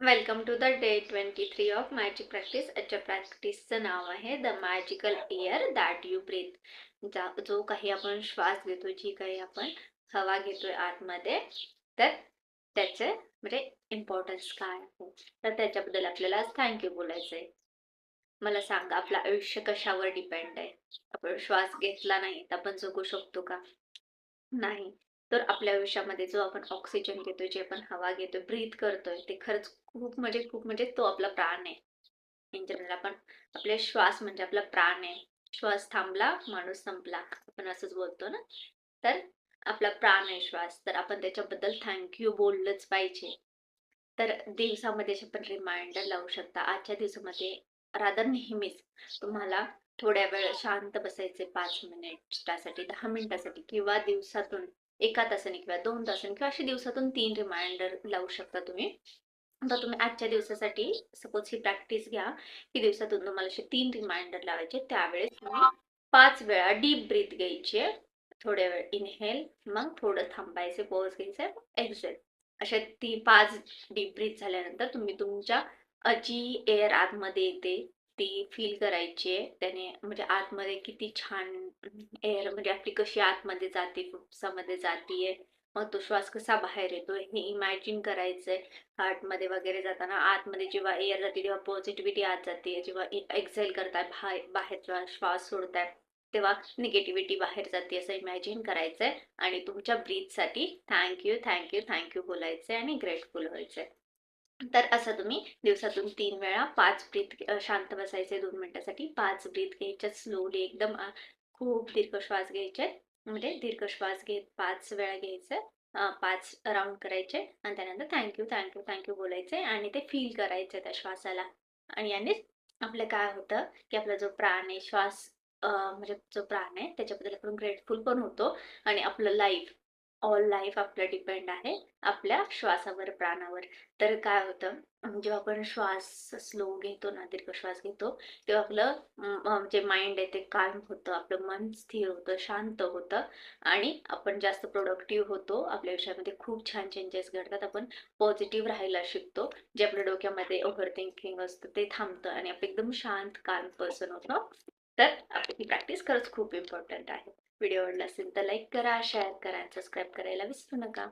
Welcome to the day 23 of magic practice. आजच्या प्रॅक्टिसचं नाव आहे the magical air that you breathe. जो काही आपण श्वास घेतो, जी काही आपण हवा घेतोय आतमध्ये, तर त्याचे म्हणजे इम्पॉर्टन्स काय आहे, तर त्याच्याबद्दल आपल्याला आज थँक्यू बोलायचंय. मला सांगा, आपलं आयुष्य कशावर डिपेंड आहे? आपण श्वास घेतला नाही तर आपण जगू शकतो का? नाही. तर आपल्या आयुष्यामध्ये जो आपण ऑक्सिजन घेतोय, जे आपण हवा घेतोय, ब्रीथ करतोय, ते खरंच खूप म्हणजे तो आपला प्राण आहे. इन जनरल आपण आपले श्वास म्हणजे आपला प्राण आहे. श्वास थांबला, माणूस संपला. आपण असंच बोलतो ना. तर आपला प्राण आहे श्वास. तर आपण त्याच्याबद्दल थँक बोललंच पाहिजे. तर दिवसामध्ये आपण रिमाइंडर लावू शकता. आजच्या दिवसामध्ये रादर नेहमीच तुम्हाला थोड्या वेळ शांत बसायचे, 5 मिनिटासाठी, 10 मिनिटासाठी, किंवा दिवसातून 1 तासाने किंवा 2 तासाने किंवा असे दिवसातून 3 रिमाइंडर लावू शकता तुम्ही. तर तुम्ही आजच्या दिवसासाठी सपोज ही प्रॅक्टिस घ्या की दिवसातून तुम्हाला असे 3 रिमाइंडर लावायचे. त्यावेळेस तुम्ही 5 वेळा डीप ब्रीथ घ्यायची. थोड्या वेळ इनहेल, मग थोडं थांबायचे, पॉज घ्यायचे, एक्सेल. अशा 5 डीप ब्रीथ झाल्यानंतर तुम्ही तुमच्या जी एअर आतमध्ये येते ती फील करायची आहे. त्याने म्हणजे आतमध्ये किती छान एअर, म्हणजे आपली कशी आतमध्ये जाते, फुफ्फुसामध्ये जातीये, मग तो श्वास कसा बाहेर येतोय हे इमॅजिन करायचंय. हार्टमध्ये वगैरे जाताना आतमध्ये जेव्हा एअर जाते तेव्हा पॉझिटिव्हिटी आत जाते, जेव्हा एक्झेल करताय, बाहेर श्वास सोडताय, तेव्हा निगेटिव्हिटी बाहेर जाते, असं इमॅजिन करायचंय. आणि तुमच्या ब्रीथसाठी थँक्यू बोलायचंय आणि ग्रेटफुल व्हायचंय. तर असं तुम्ही दिवसातून 3 वेळा 5 ब्रीथ, शांत बसायचे 2 मिनिटासाठी, 5 ब्रीथ घ्यायच्या स्लोली एकदम. खूप दीर्घ श्वास घ्यायचे, म्हणजे दीर्घ श्वास घेत 5 वेळा घ्यायचे, 5 राऊंड करायचे, आणि त्यानंतर थँक्यू बोलायचे आणि ते फील करायचे त्या श्वासाला. आणि याने आपलं काय होतं की आपला जो प्राण आहे, श्वास म्हणजे जो प्राण आहे त्याच्याबद्दल आपण ग्रेटफुल पण होतो. आणि आपलं लाईफ, ऑल लाईफ आपलं डिपेंड आहे आपल्या श्वासावर, प्राणावर. तर काय होतं, जेव्हा आपण श्वास स्लो घेतो ना, दीर्घ श्वास घेतो, तेव्हा आपलं जे माइंड आहे ते काल्म होतं, आपलं मन स्थिर होतं, शांत होतं. आणि आपण जास्त प्रोडक्टिव्ह होतो. आपल्या आयुष्यामध्ये खूप छान चेंजेस घडतात. आपण पॉझिटिव्ह राहायला शिकतो. जे आपल्या डोक्यामध्ये ओव्हर थिंकिंग असतं ते थांबतं आणि आपण एकदम शांत काल्म पर्सन होतो. तर आपली ही प्रॅक्टिस खरंच खूप इम्पॉर्टंट आहे. व्हिडिओ आवडला असेल तर लाईक करा, शेअर करा, सबस्क्राईब करायला विसरू नका.